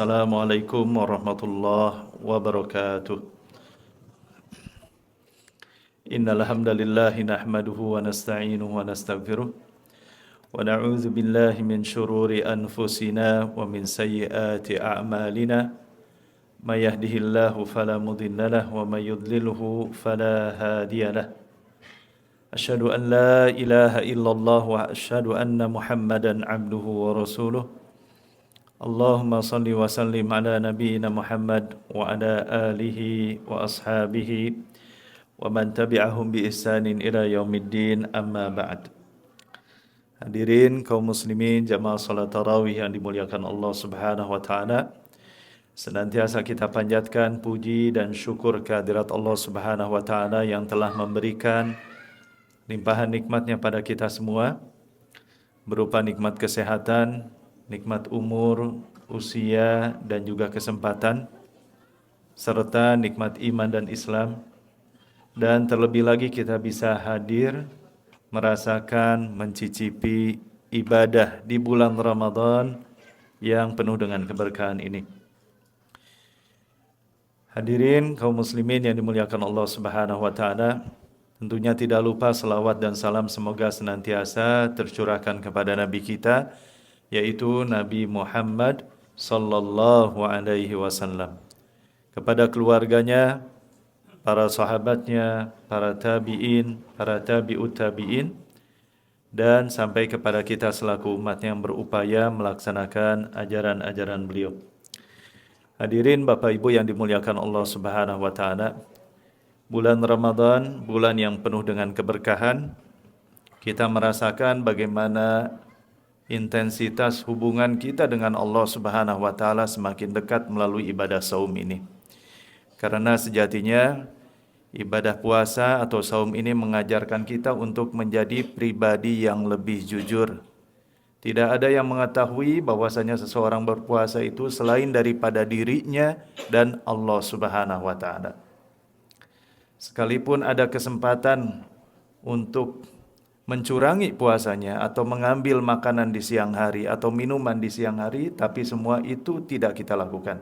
Assalamualaikum warahmatullahi wabarakatuh. Innal hamdalillahi nahmaduhu wa nasta'inuhu wa nastaghfiruh wa na'udzu billahi min shururi anfusina wa min sayyiati a'malina. May yahdihillahu fala mudilla lahu wa may yudlilhu fala hadiya lahu. Asyhadu an la ilaha illallah wa asyhadu anna Muhammadan 'abduhu wa rasuluh. Allahumma salli wa sallim ala nabiyyina Muhammad wa ala alihi wa ashabihi wa man tabi'ahum bi ihsanin ila yaumiddin, amma ba'd. Hadirin kaum muslimin jamaah salat tarawih yang dimuliakan Allah Subhanahu wa taala. Senantiasa kita panjatkan puji dan syukur kehadirat Allah Subhanahu wa taala yang telah memberikan limpahan nikmatnya pada kita semua, berupa nikmat kesehatan, nikmat umur, usia, dan juga kesempatan, serta nikmat iman dan Islam. Dan terlebih lagi kita bisa hadir, merasakan, mencicipi ibadah di bulan Ramadan yang penuh dengan keberkahan ini. Hadirin kaum muslimin yang dimuliakan Allah Subhanahu wa taala, tentunya tidak lupa selawat dan salam semoga senantiasa tercurahkan kepada Nabi kita, yaitu Nabi Muhammad sallallahu alaihi wasallam, kepada keluarganya, para sahabatnya, para tabi'in, para tabi'ut tabi'in, dan sampai kepada kita selaku umat yang berupaya melaksanakan ajaran-ajaran beliau. Hadirin Bapak Ibu yang dimuliakan Allah Subhanahu wa taala, bulan Ramadan, bulan yang penuh dengan keberkahan, kita merasakan bagaimana intensitas hubungan kita dengan Allah Subhanahu wa taala semakin dekat melalui ibadah saum ini. Karena sejatinya ibadah puasa atau saum ini mengajarkan kita untuk menjadi pribadi yang lebih jujur. Tidak ada yang mengetahui bahwasanya seseorang berpuasa itu selain daripada dirinya dan Allah Subhanahu wa taala. Sekalipun ada kesempatan untuk mencurangi puasanya atau mengambil makanan di siang hari atau minuman di siang hari, tapi semua itu tidak kita lakukan.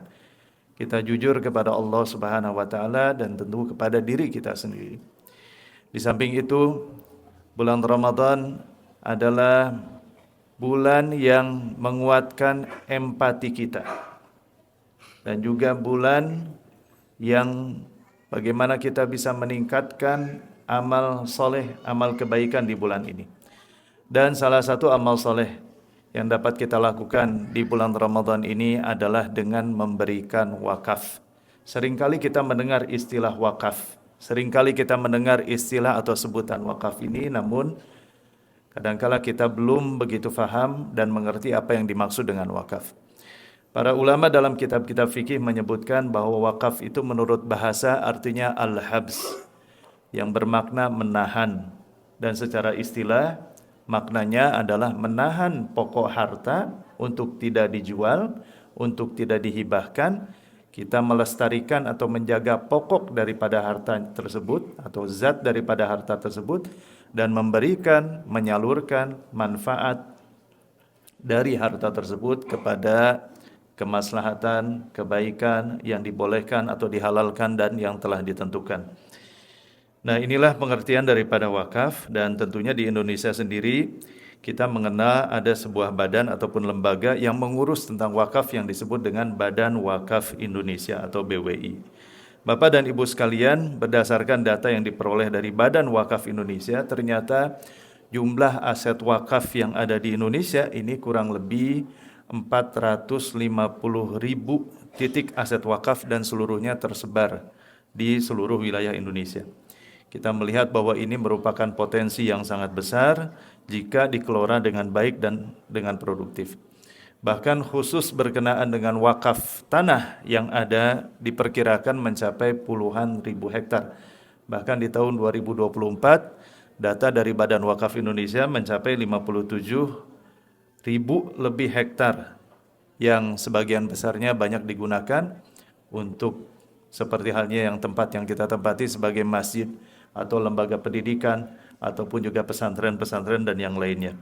Kita jujur kepada Allah Subhanahu wa taala dan tentu kepada diri kita sendiri. Di samping itu, bulan Ramadan adalah bulan yang menguatkan empati kita, dan juga bulan yang bagaimana kita bisa meningkatkan amal soleh, amal kebaikan di bulan ini. Dan salah satu amal soleh yang dapat kita lakukan di bulan Ramadan ini adalah dengan memberikan wakaf. Seringkali kita mendengar istilah wakaf, seringkali kita mendengar istilah atau sebutan wakaf ini, namun kadangkala kita belum begitu faham dan mengerti apa yang dimaksud dengan wakaf. Para ulama dalam kitab-kitab fikih menyebutkan bahwa wakaf itu menurut bahasa artinya al-habs, yang bermakna menahan, dan secara istilah maknanya adalah menahan pokok harta untuk tidak dijual, untuk tidak dihibahkan. Kita melestarikan atau menjaga pokok daripada harta tersebut atau zat daripada harta tersebut, dan memberikan, menyalurkan manfaat dari harta tersebut kepada kemaslahatan, kebaikan yang dibolehkan atau dihalalkan dan yang telah ditentukan. Nah, inilah pengertian daripada wakaf, dan tentunya di Indonesia sendiri kita mengenal ada sebuah badan ataupun lembaga yang mengurus tentang wakaf yang disebut dengan Badan Wakaf Indonesia atau BWI. Bapak dan Ibu sekalian, berdasarkan data yang diperoleh dari Badan Wakaf Indonesia, ternyata jumlah aset wakaf yang ada di Indonesia ini kurang lebih 450.000 titik aset wakaf, dan seluruhnya tersebar di seluruh wilayah Indonesia. Kita melihat bahwa ini merupakan potensi yang sangat besar jika dikelola dengan baik dan dengan produktif. Bahkan khusus berkenaan dengan wakaf tanah yang ada diperkirakan mencapai puluhan ribu hektar. Bahkan di tahun 2024, data dari Badan Wakaf Indonesia mencapai 57.000 lebih hektar, yang sebagian besarnya banyak digunakan untuk seperti halnya yang tempat yang kita tempati sebagai masjid atau lembaga pendidikan ataupun juga pesantren-pesantren dan yang lainnya.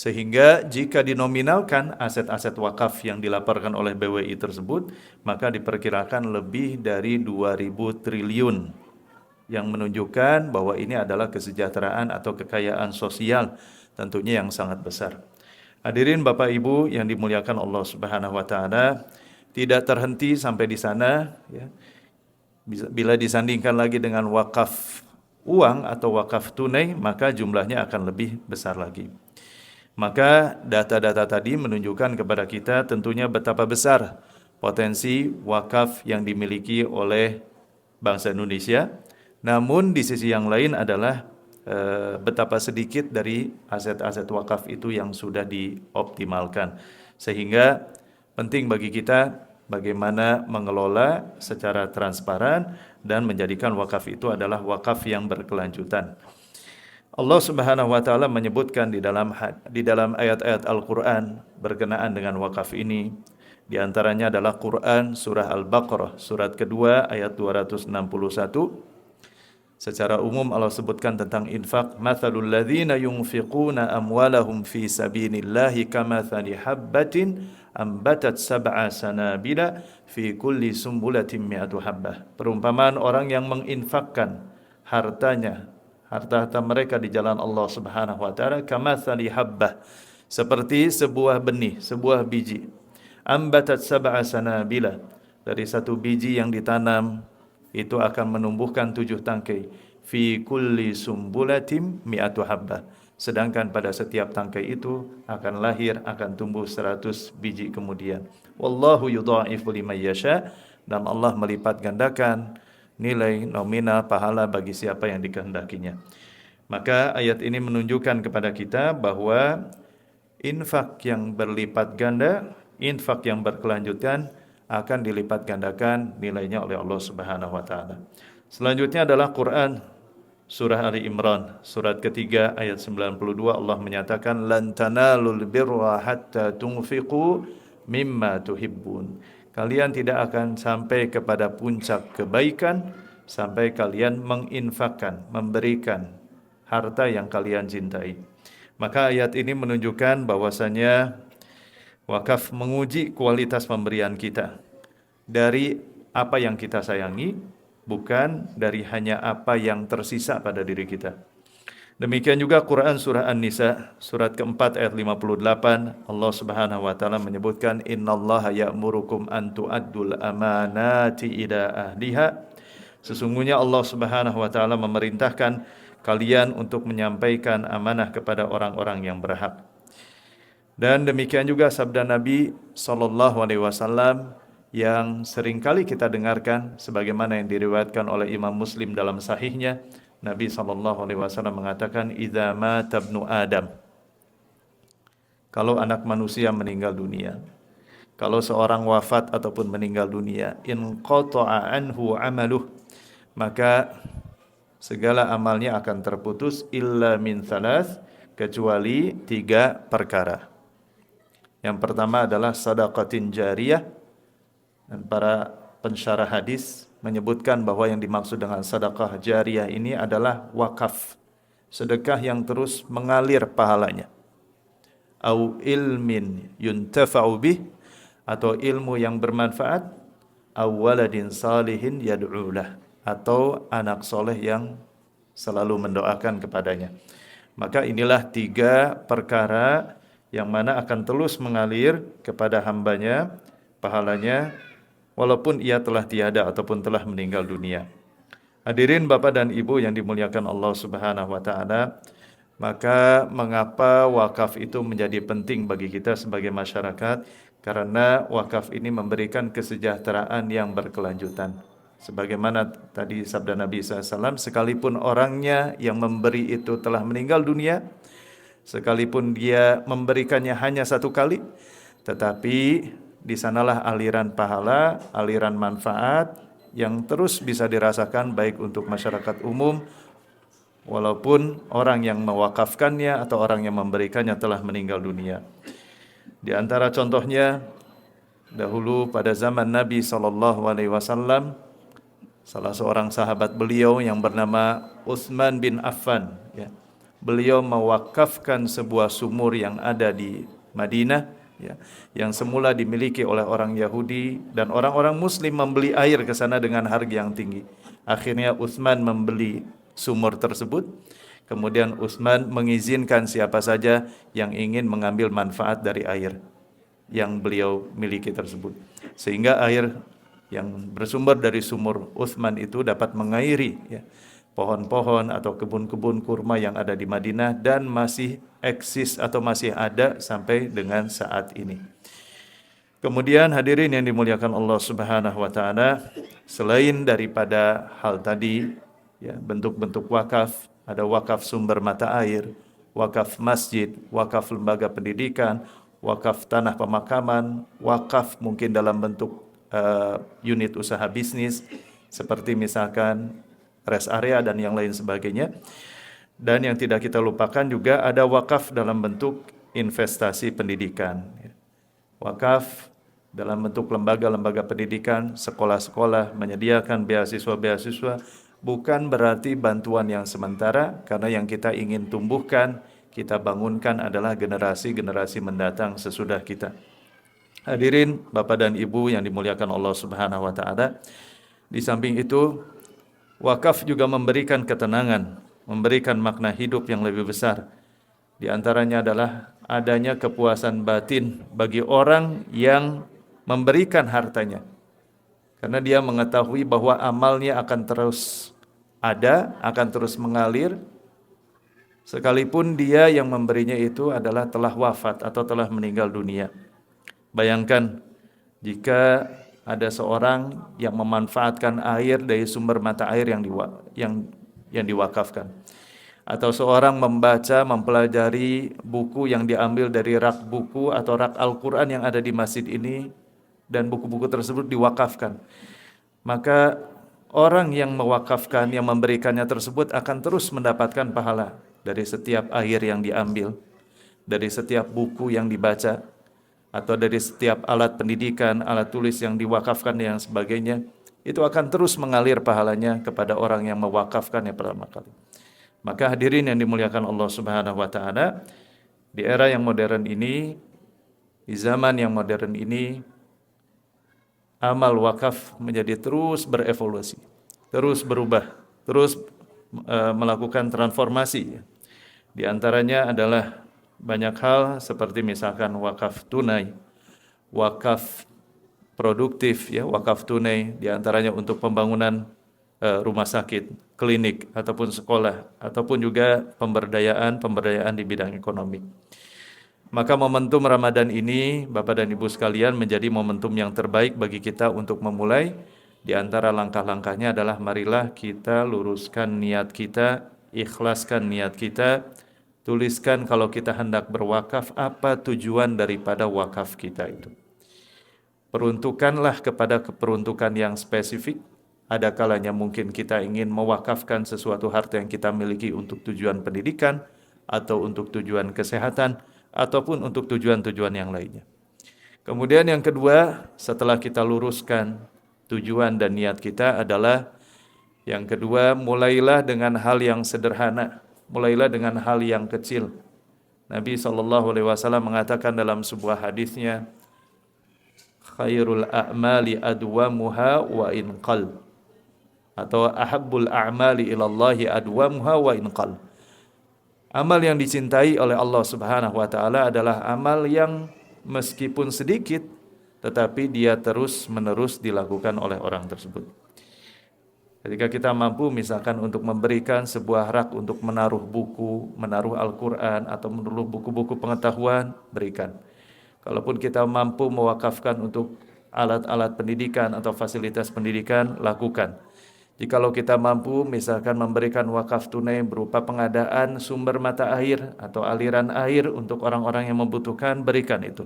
Sehingga jika dinominalkan aset-aset wakaf yang dilaporkan oleh BWI tersebut, maka diperkirakan lebih dari 2.000 triliun, yang menunjukkan bahwa ini adalah kesejahteraan atau kekayaan sosial tentunya yang sangat besar. Hadirin Bapak Ibu yang dimuliakan Allah Subhanahu wa taala, tidak terhenti sampai di sana ya. Bila disandingkan lagi dengan wakaf uang atau wakaf tunai, maka jumlahnya akan lebih besar lagi. Maka data-data tadi menunjukkan kepada kita tentunya betapa besar potensi wakaf yang dimiliki oleh bangsa Indonesia. Namun di sisi yang lain adalah betapa sedikit dari aset-aset wakaf itu yang sudah dioptimalkan. Sehingga penting bagi kita bagaimana mengelola secara transparan dan menjadikan wakaf itu adalah wakaf yang berkelanjutan. Allah Subhanahu wa taala menyebutkan di dalam ayat-ayat Al-Qur'an berkenaan dengan wakaf ini. Di antaranya adalah Quran surah Al-Baqarah surat kedua ayat 261. Secara umum Allah sebutkan tentang infak, mathalul ladzina yunfiquna amwalahum fi sabilillahi kamathali habbatin ambatat sab'a sanabila fi kulli sumbulatin mi'atu habbah. Perumpamaan orang yang menginfakkan harta mereka di jalan Allah Subhanahu wa taala kamathali habbah, seperti sebuah benih, sebuah biji. Ambatat sab'a sanabila, dari satu biji yang ditanam itu akan menumbuhkan 7 tangkai. Fi kulli sumbulatin mi'atu habbah, sedangkan pada setiap tangkai itu akan tumbuh 100 biji kemudian. Wallahu yudha'ifu liman yasha, dan Allah melipat gandakan nilai nominal pahala bagi siapa yang dikehendakinya. Maka ayat ini menunjukkan kepada kita bahwa infak yang berlipat ganda, infak yang berkelanjutan akan dilipat gandakan nilainya oleh Allah Subhanahu wa taala. Selanjutnya adalah Quran surah Ali Imran surat ketiga ayat 92. Allah menyatakan lan tanalul birra hatta tunfiqu mimma tuhibbun. Kalian tidak akan sampai kepada puncak kebaikan sampai kalian menginfakkan, memberikan harta yang kalian cintai. Maka ayat ini menunjukkan bahwasanya wakaf menguji kualitas pemberian kita dari apa yang kita sayangi, bukan dari hanya apa yang tersisa pada diri kita. Demikian juga Quran surah An-Nisa surat keempat ayat 58, Allah Subhanahu wa taala menyebutkan innallaha ya'murukum an tu'addul amanati ila ahliha. Sesungguhnya Allah Subhanahu wa taala memerintahkan kalian untuk menyampaikan amanah kepada orang-orang yang berhak. Dan demikian juga sabda Nabi sallallahu alaihi wasallam yang seringkali kita dengarkan sebagaimana yang diriwayatkan oleh Imam Muslim dalam sahihnya. Nabi SAW mengatakan, idza mata ibnu Adam, kalau anak manusia meninggal dunia, kalau seorang wafat ataupun meninggal dunia, in qata'a anhu amaluh, maka segala amalnya akan terputus illa min thalath, kecuali 3 perkara. Yang pertama adalah sadaqatin jariyah, dan para pensyarah hadis menyebutkan bahwa yang dimaksud dengan sedekah jariyah ini adalah wakaf, sedekah yang terus mengalir pahalanya. Au ilmin yuntafa'u bih, atau ilmu yang bermanfaat. Au waladin salihin yad'ulah, atau anak soleh yang selalu mendoakan kepadanya. Maka inilah 3 perkara yang mana akan terus mengalir kepada hambanya pahalanya walaupun ia telah tiada ataupun telah meninggal dunia. Hadirin Bapak dan Ibu yang dimuliakan Allah Subhanahu wa taala, maka mengapa wakaf itu menjadi penting bagi kita sebagai masyarakat? Karena wakaf ini memberikan kesejahteraan yang berkelanjutan. Sebagaimana tadi sabda Nabi SAW, sekalipun orangnya yang memberi itu telah meninggal dunia, sekalipun dia memberikannya hanya 1 kali, tetapi di sanalah aliran pahala, aliran manfaat yang terus bisa dirasakan baik untuk masyarakat umum walaupun orang yang mewakafkannya atau orang yang memberikannya telah meninggal dunia. Di antara contohnya, dahulu pada zaman Nabi SAW, salah seorang sahabat beliau yang bernama Utsman bin Affan, ya, beliau mewakafkan sebuah sumur yang ada di Madinah, ya, yang semula dimiliki oleh orang Yahudi, dan orang-orang Muslim membeli air ke sana dengan harga yang tinggi. Akhirnya Utsman membeli sumur tersebut. Kemudian Utsman mengizinkan siapa saja yang ingin mengambil manfaat dari air yang beliau miliki tersebut. Sehingga air yang bersumber dari sumur Utsman itu dapat mengairi, ya, pohon-pohon atau kebun-kebun kurma yang ada di Madinah dan masih eksis atau masih ada sampai dengan saat ini. Kemudian hadirin yang dimuliakan Allah Subhanahu wa taala, selain daripada hal tadi, ya, bentuk-bentuk wakaf, ada wakaf sumber mata air, wakaf masjid, wakaf lembaga pendidikan, wakaf tanah pemakaman, wakaf mungkin dalam bentuk unit usaha bisnis seperti misalkan rest area dan yang lain sebagainya. Dan yang tidak kita lupakan juga ada wakaf dalam bentuk investasi pendidikan. Wakaf dalam bentuk lembaga-lembaga pendidikan, sekolah-sekolah menyediakan beasiswa-beasiswa, bukan berarti bantuan yang sementara, karena yang kita ingin tumbuhkan, kita bangunkan adalah generasi-generasi mendatang sesudah kita. Hadirin Bapak dan Ibu yang dimuliakan Allah Subhanahu wa taala, di samping itu wakaf juga memberikan ketenangan, memberikan makna hidup yang lebih besar. Di antaranya adalah adanya kepuasan batin bagi orang yang memberikan hartanya. Karena dia mengetahui bahwa amalnya akan terus ada, akan terus mengalir, sekalipun dia yang memberinya itu adalah telah wafat atau telah meninggal dunia. Bayangkan jika ada seorang yang memanfaatkan air dari sumber mata air yang diwakafkan, atau seorang membaca, mempelajari buku yang diambil dari rak buku atau rak Al-Quran yang ada di masjid ini, dan buku-buku tersebut diwakafkan, maka orang yang mewakafkan, yang memberikannya tersebut akan terus mendapatkan pahala dari setiap air yang diambil, dari setiap buku yang dibaca, atau dari setiap alat pendidikan, alat tulis yang diwakafkan dan yang sebagainya. Itu akan terus mengalir pahalanya kepada orang yang mewakafkan yang pertama kali. Maka hadirin yang dimuliakan Allah Subhanahu wa taala, di era yang modern ini, di zaman yang modern ini, amal wakaf menjadi terus berevolusi, terus berubah, terus melakukan transformasi. Di antaranya adalah banyak hal seperti misalkan wakaf tunai, wakaf produktif, ya, wakaf tunai di antaranya untuk pembangunan rumah sakit, klinik ataupun sekolah, ataupun juga pemberdayaan di bidang ekonomi. Maka momentum Ramadan ini, Bapak dan Ibu sekalian, menjadi momentum yang terbaik bagi kita untuk memulai. Di antara langkah-langkahnya adalah marilah kita luruskan niat kita, ikhlaskan niat kita, tuliskan kalau kita hendak berwakaf, apa tujuan daripada wakaf kita itu. Peruntukanlah kepada keperuntukan yang spesifik. Ada kalanya mungkin kita ingin mewakafkan sesuatu harta yang kita miliki untuk tujuan pendidikan, atau untuk tujuan kesehatan, ataupun untuk tujuan-tujuan yang lainnya. Kemudian yang kedua, setelah kita luruskan tujuan dan niat kita adalah yang kedua, mulailah dengan hal yang sederhana. Mulailah dengan hal yang kecil. Nabi SAW mengatakan dalam sebuah hadisnya, khairul a'mali adwamuha wa in qal, atau ahabbul a'mali ilallahi adwamuha wa in qal. Amal yang dicintai oleh Allah Subhanahu wa taala adalah amal yang meskipun sedikit, tetapi dia terus-menerus dilakukan oleh orang tersebut. Ketika kita mampu misalkan untuk memberikan sebuah rak untuk menaruh buku, menaruh Al-Quran, atau menaruh buku-buku pengetahuan, berikan. Kalaupun kita mampu mewakafkan untuk alat-alat pendidikan atau fasilitas pendidikan, lakukan. Jikalau kita mampu misalkan memberikan wakaf tunai berupa pengadaan sumber mata air atau aliran air untuk orang-orang yang membutuhkan, berikan itu.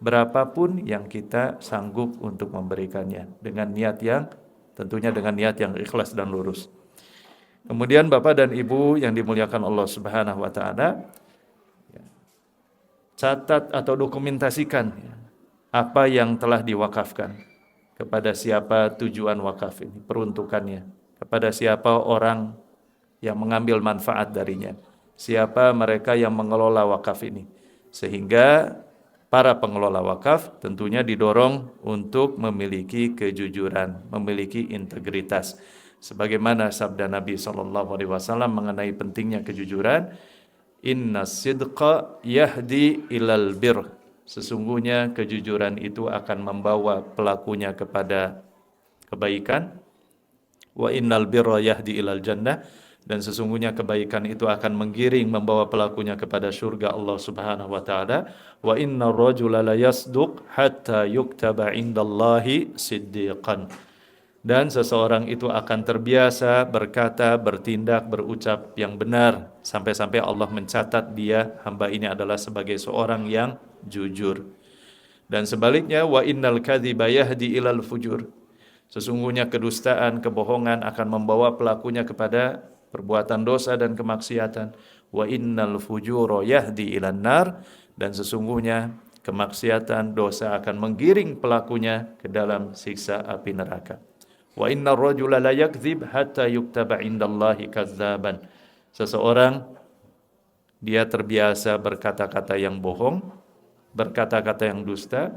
Berapapun yang kita sanggup untuk memberikannya, dengan niat yang tentunya dengan niat yang ikhlas dan lurus. Kemudian Bapak dan Ibu yang dimuliakan Allah Subhanahu wa taala, catat atau dokumentasikan apa yang telah diwakafkan, kepada siapa tujuan wakaf ini, peruntukannya, kepada siapa orang yang mengambil manfaat darinya, siapa mereka yang mengelola wakaf ini. Sehingga para pengelola wakaf tentunya didorong untuk memiliki kejujuran, memiliki integritas. Sebagaimana sabda Nabi SAW mengenai pentingnya kejujuran, Inna sidqa yahdi ilal bir. Sesungguhnya kejujuran itu akan membawa pelakunya kepada kebaikan. Wa innal birra yahdi ilal jannah. Dan sesungguhnya kebaikan itu akan menggiring membawa pelakunya kepada surga Allah Subhanahu wa taala. Wa innar rajula la yasduq hatta yuktaba indallahi siddiqan. Dan seseorang itu akan terbiasa berkata, bertindak, berucap yang benar sampai-sampai Allah mencatat dia, hamba ini adalah sebagai seorang yang jujur. Dan sebaliknya, wa innal kadhiba yahdi ilal fujur. Sesungguhnya kedustaan, kebohongan akan membawa pelakunya kepada perbuatan dosa dan kemaksiatan. Wa innal fujura yahdi ilan nar. Dan sesungguhnya kemaksiatan, dosa akan menggiring pelakunya ke dalam siksa api neraka. Wa innar rajula la yakdzib hatta yuktaba indallahi kadzaban. Seseorang dia terbiasa berkata-kata yang bohong, berkata-kata yang dusta.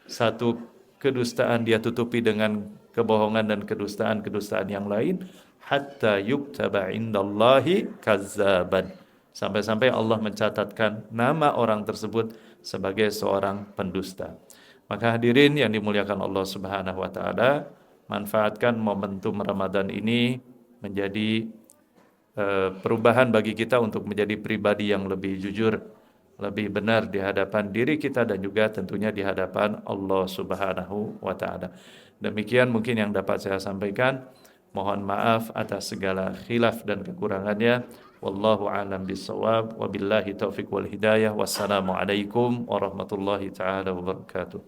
Satu kedustaan dia tutupi dengan kebohongan dan kedustaan yang lain, hatta yuktaba indallahi kadzaban. Sampai-sampai Allah mencatatkan nama orang tersebut sebagai seorang pendusta. Maka hadirin yang dimuliakan Allah Subhanahu wa taala, manfaatkan momentum Ramadan ini menjadi perubahan bagi kita untuk menjadi pribadi yang lebih jujur, lebih benar di hadapan diri kita dan juga tentunya di hadapan Allah Subhanahu wa taala. Demikian mungkin yang dapat saya sampaikan. Mohon maaf atas segala khilaf dan kekurangannya. Wallahu a'lam bissawab. Wabillahi taufiq wal hidayah. Wassalamualaikum warahmatullahi taala wabarakatuh.